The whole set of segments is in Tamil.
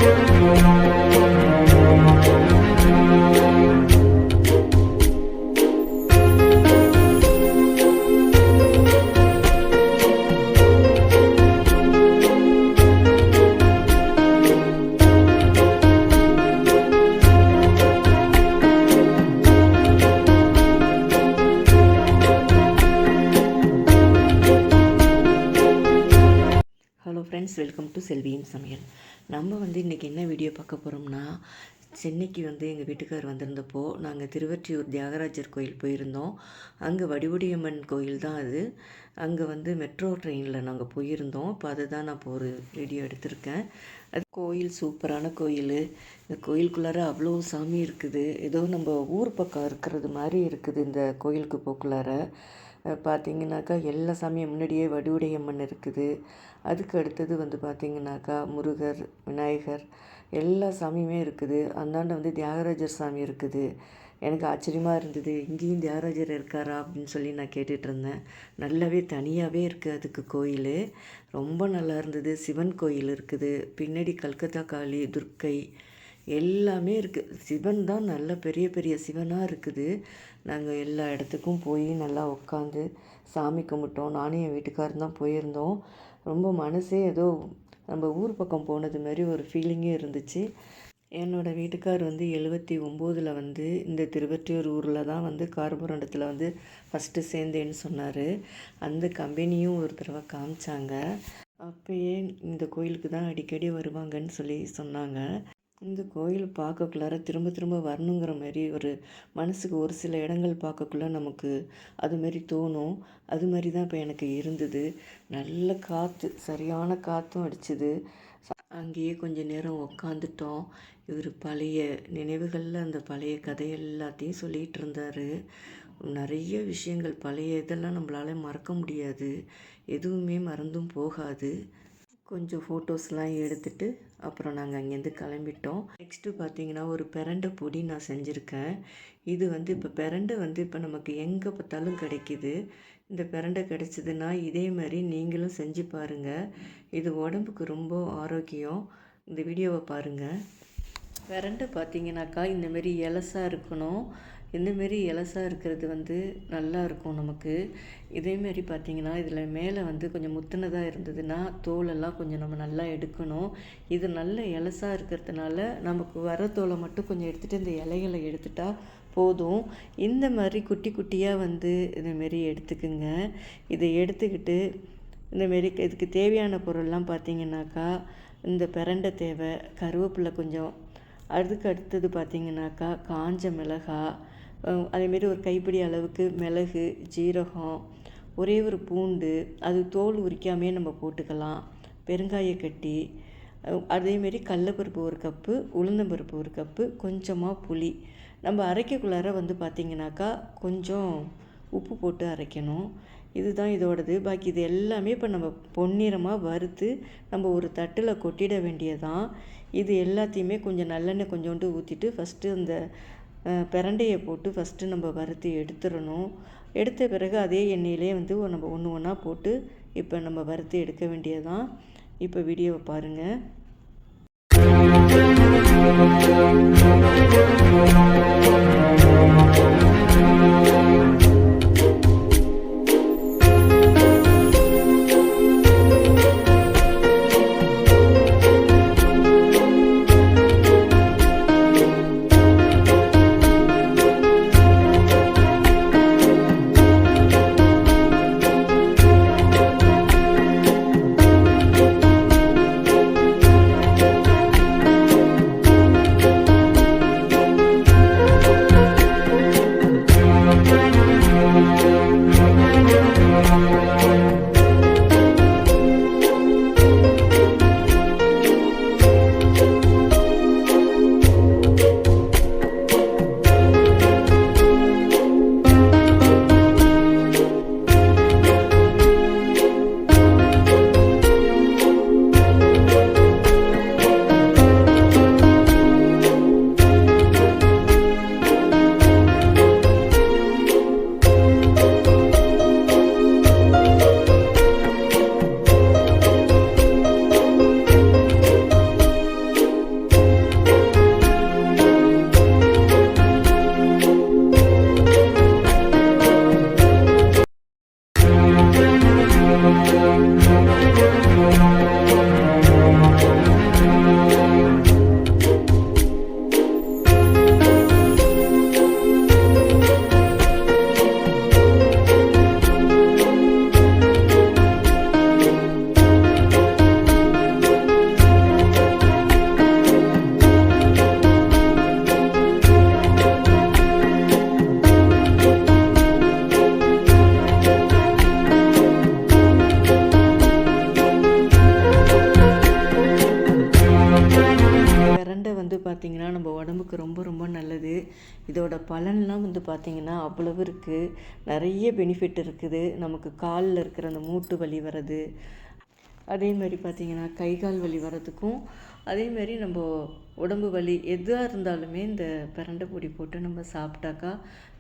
ஹலோ ஃப்ரெண்ட்ஸ், வெல்கம் டு செல்வியின் சமையல். நம்ம இன்றைக்கி என்ன வீடியோ பார்க்க போகிறோம்னா, சென்னைக்கு எங்கள் வீட்டுக்கார் வந்திருந்தப்போ நாங்கள் திருவொற்றியூர் தியாகராஜர் கோயில் போயிருந்தோம். அங்கே வடிவுடையம்மன் கோயில் தான் அது. அங்கே மெட்ரோ ட்ரெயினில் நாங்கள் போயிருந்தோம். இப்போ அதை தான் நான் இப்போ ஒரு வீடியோ எடுத்திருக்கேன். அது கோயில் சூப்பரான கோயில். இந்த கோயிலுக்குள்ளார அவ்வளோ சாமி இருக்குது. ஏதோ நம்ம ஊர் பக்கம் இருக்கிறது மாதிரி இருக்குது இந்த கோயிலுக்கு போக்குள்ளார. பார்த்திங்கனாக்கா எல்லா சாமியும் முன்னாடியே வடிவுடையம்மன் இருக்குது. அதுக்கு அடுத்தது பார்த்திங்கனாக்கா முருகர், விநாயகர் எல்லா சாமியுமே இருக்குது. அந்தாண்ட தியாகராஜர் சாமி இருக்குது. எனக்கு ஆச்சரியமாக இருந்தது, இங்கேயும் தியாகராஜர் இருக்காரா அப்படின்னு சொல்லி நான் கேட்டுட்ருந்தேன். நல்லாவே தனியாகவே இருக்குது அதுக்கு கோயில். ரொம்ப நல்லா இருந்தது. சிவன் கோயில் இருக்குது, பின்னாடி கல்கத்தா காளி, துர்க்கை எல்லாமே இருக்குது. சிவன் தான் நல்ல பெரிய பெரிய சிவனாக இருக்குது. நாங்கள் எல்லா இடத்துக்கும் போய் நல்லா உட்காந்து சாமி கும்பிட்டோம். நானும் என் வீட்டுக்காரர் தான் போயிருந்தோம். ரொம்ப மனசே ஏதோ நம்ம ஊர் பக்கம் போனது மாதிரி ஒரு ஃபீலிங்கே இருந்துச்சு. என்னோடய வீட்டுக்கார் 79 இந்த திருவொற்றியூர் ஊரில் தான் கார்பரண்டத்தில் ஃபஸ்ட்டு சேர்ந்தேன்னு சொன்னார். அந்த கம்பெனியும் ஒரு தடவை காமிச்சாங்க. அப்போயே இந்த கோயிலுக்கு தான் அடிக்கடி வருவாங்கன்னு சொல்லி சொன்னாங்க. இந்த கோயில் பார்க்கக்குள்ளார திரும்ப திரும்ப வரணுங்கிற மாதிரி ஒரு மனசுக்கு ஒரு சில இடங்கள் பார்க்கக்குள்ள நமக்கு அதுமாரி தோணும். அது மாதிரி தான் இப்போ எனக்கு இருந்தது. நல்ல காற்று, சரியான காற்றும் அடிச்சுது. அங்கேயே கொஞ்சம் நேரம் உக்காந்துட்டோம். இவர் பழைய நினைவுகளில் அந்த பழைய கதை எல்லாத்தையும் சொல்லிகிட்டு இருந்தார். நிறைய விஷயங்கள் பழைய இதெல்லாம் நம்மளால மறக்க முடியாது, எதுவுமே மறந்தும் போகாது. கொஞ்சம் ஃபோட்டோஸ்லாம் எடுத்துகிட்டு அப்புறம் நாங்கள் அங்கேருந்து கிளம்பிட்டோம். நெக்ஸ்ட்டு பார்த்திங்கன்னா ஒரு பிரண்டை பொடி நான் செஞ்சுருக்கேன். இது இப்போ பிரண்டை இப்போ நமக்கு எங்கே பார்த்தாலும் கிடைக்கிது. இந்த பிரண்டை கிடைச்சிதுன்னா இதே மாதிரி நீங்களும் செஞ்சு பாருங்கள். இது உடம்புக்கு ரொம்ப ஆரோக்கியம். இந்த வீடியோவை பாருங்கள். பிரண்டை பார்த்திங்கனாக்கா இந்தமாரி எலசாக இருக்கணும். இந்தமாரி எலசாக இருக்கிறது நல்லா இருக்கும் நமக்கு. இதேமாரி பார்த்திங்கன்னா இதில் மேலே கொஞ்சம் முத்துனதாக இருந்ததுன்னா தோலெல்லாம் கொஞ்சம் நம்ம நல்லா எடுக்கணும். இது நல்ல எலசாக இருக்கிறதுனால நமக்கு வர தோலை மட்டும் கொஞ்சம் எடுத்துகிட்டு இந்த இலைகளை எடுத்துட்டா போதும். இந்த மாதிரி குட்டி குட்டியாக இதுமாரி எடுத்துக்குங்க. இதை எடுத்துக்கிட்டு இந்தமாரி இதுக்கு தேவையான பொருள்லாம் பார்த்திங்கனாக்கா இந்த பிரண்டை தேவை, கருவேப்பிலை கொஞ்சம், அதுக்கு அடுத்தது பார்த்திங்கனாக்கா காஞ்ச மிளகாய், அதேமாரி ஒரு கைப்பிடி அளவுக்கு மிளகு, ஜீரகம், ஒரே ஒரு பூண்டு, அது தோல் உரிக்காமே நம்ம போட்டுக்கலாம், பெருங்காயக்கட்டி, அதேமாரி கடலப்பருப்பு ஒரு கப்பு, உளுந்தம்பருப்பு ஒரு கப்பு, கொஞ்சமாக புளி. நம்ம அரைக்கக்குள்ளார பார்த்திங்கனாக்கா கொஞ்சம் உப்பு போட்டு அரைக்கணும். இதுதான் இதோடது. பாக்கி இது எல்லாமே இப்போ நம்ம பொன்னிறமாக வறுத்து நம்ம ஒரு தட்டில் கொட்டிட வேண்டியதான். இது எல்லாத்தையுமே கொஞ்சம் நல்லெண்ணெய் கொஞ்சோண்டு ஊற்றிட்டு ஃபஸ்ட்டு அந்த பிரண்டையை போட்டு ஃபஸ்ட்டு நம்ம வறுத்து எடுத்துடணும். எடுத்த பிறகு அதே எண்ணெயிலே நம்ம ஒன்று ஒன்றா போட்டு இப்போ நம்ம வறுத்து எடுக்க வேண்டியதான். இப்போ வீடியோவை பாருங்கள். உடம்புக்கு ரொம்ப ரொம்ப நல்லது. இதோட பலன்லாம் வந்து பார்த்திங்கன்னா அவ்வளவு இருக்குது. நிறைய பெனிஃபிட் இருக்குது. நமக்கு காலில் இருக்கிற அந்த மூட்டு வலி வர்றது, அதே மாதிரி பார்த்திங்கன்னா கை கால் வலி வர்றதுக்கும், அதேமாரி நம்ம உடம்பு வலி எதாக இருந்தாலுமே இந்த பிரண்டை பொடி போட்டு நம்ம சாப்பிட்டாக்கா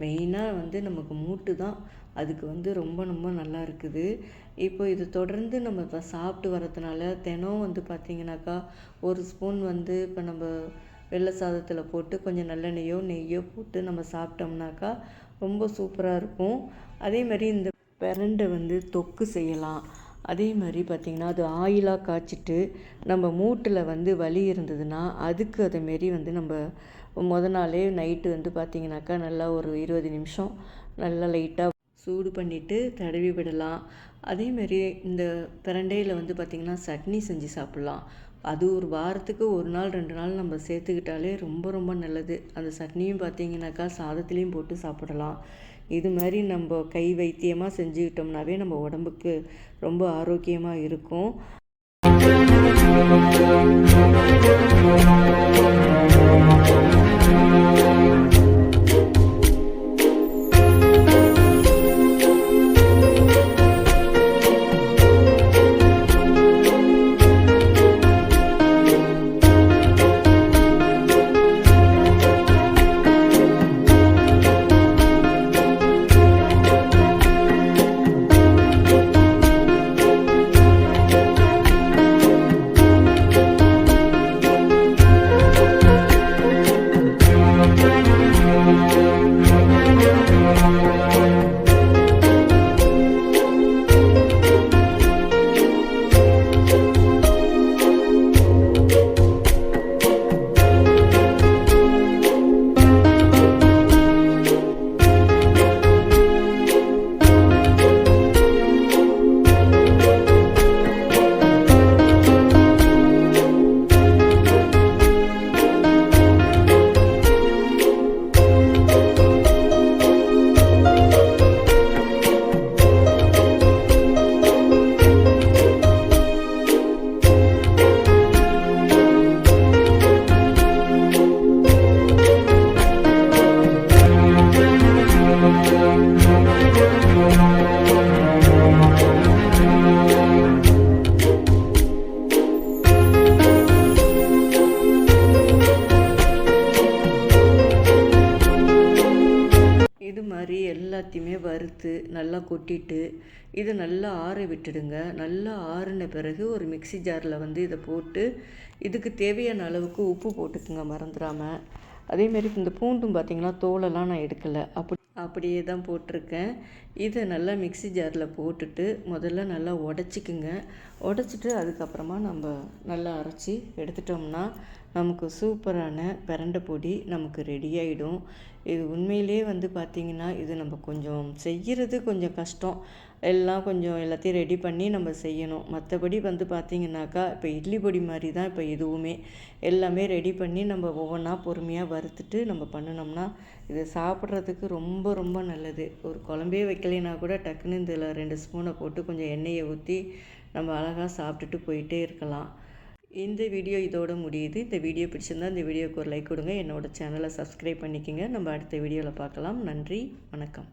மெயினாக வந்து நமக்கு மூட்டு தான் அதுக்கு வந்து ரொம்ப ரொம்ப நல்லா இருக்குது. இப்போ இது தொடர்ந்து நம்ம இப்போ சாப்பிட்டு வரதுனால தினம் வந்து பார்த்திங்கனாக்கா ஒரு ஸ்பூன் வந்து இப்போ நம்ம வெள்ளை சாதத்தில் போட்டு கொஞ்சம் நல்லெண்ணெய்யோ நெய்யோ போட்டு நம்ம சாப்பிட்டோம்னாக்கா ரொம்ப சூப்பராக இருக்கும். அதே மாதிரி இந்த பிரண்டை வந்து தொக்கு செய்யலாம். அதே மாதிரி பார்த்திங்கன்னா அது ஆயிலாக காய்ச்சிட்டு நம்ம மூட்டில் வந்து வலி இருந்ததுன்னா அதுக்கு அதேமாரி வந்து நம்ம நாளே நைட்டு வந்து பார்த்திங்கனாக்கா நல்லா ஒரு 20 நிமிஷம் நல்லா லைட்டாக சூடு பண்ணிவிட்டு தடவி விடலாம். அதேமாரி இந்த பிரண்டையில் வந்து பார்த்திங்கன்னா சட்னி செஞ்சு சாப்பிட்லாம். அது ஒரு வாரத்துக்கு 1 நாள் 2 நாள் நம்ம சேர்த்துக்கிட்டாலே ரொம்ப ரொம்ப நல்லது. அந்த சட்னியும் பார்த்திங்கனாக்கா சாதத்துலேயும் போட்டு சாப்பிடலாம். இது மாதிரி நம்ம கை வைத்தியமாக செஞ்சுக்கிட்டோம்னாவே நம்ம உடம்புக்கு ரொம்ப ஆரோக்கியமாக இருக்கும். இது மாதிரி எல்லாத்தையுமே வறுத்து நல்லா கொட்டிட்டு இதை நல்லா ஆற விட்டுடுங்க. நல்லா ஆறின பிறகு ஒரு மிக்ஸி ஜாரில் வந்து இதை போட்டு இதுக்கு தேவையான அளவுக்கு உப்பு போட்டுக்குங்க மறந்துடாமல். அதேமாரி இந்த பூண்டும் பார்த்திங்கன்னா தோலெல்லாம் நான் எடுக்கலை, அப்படியே தான் போட்டிருக்கேன். இதை நல்லா மிக்ஸி ஜாரில் போட்டுட்டு முதல்ல நல்லா உடச்சிக்குங்க. உடச்சிட்டு அதுக்கப்புறமா நம்ம நல்லா அரைச்சி எடுத்துட்டோம்னா நமக்கு சூப்பரான பிரண்டை பொடி நமக்கு ரெடி ஆகிடும். இது உண்மையிலே வந்து பார்த்திங்கன்னா இது நம்ம கொஞ்சம் செய்கிறது கொஞ்சம் கஷ்டம். எல்லாம் கொஞ்சம் எல்லாத்தையும் ரெடி பண்ணி நம்ம செய்யணும். மற்றபடி வந்து பார்த்திங்கனாக்கா இப்போ இட்லி பொடி மாதிரி தான் இப்போ இதுவுமே எல்லாமே ரெடி பண்ணி நம்ம ஒவ்வொன்றா பொறுமையாக வறுத்துட்டு நம்ம பண்ணினோம்னா இது சாப்பிட்றதுக்கு ரொம்ப ரொம்ப நல்லது. ஒரு குழம்பே வைக்கலைன்னா கூட டக்குன்னு இதில் 2 ஸ்பூனை போட்டு கொஞ்சம் எண்ணெயை ஊற்றி நம்ம அழகாக சாப்பிட்டுட்டு போயிட்டே இருக்கலாம். இந்த வீடியோ இதோட முடியுது. இந்த வீடியோ பிடிச்சிருந்தா இந்த வீடியோக்கு ஒரு லைக் கொடுங்க. என்னோட சேனலை சப்ஸ்கிரைப் பண்ணிக்கோங்க. நம்ம அடுத்த வீடியோவில் பார்க்கலாம். நன்றி, வணக்கம்.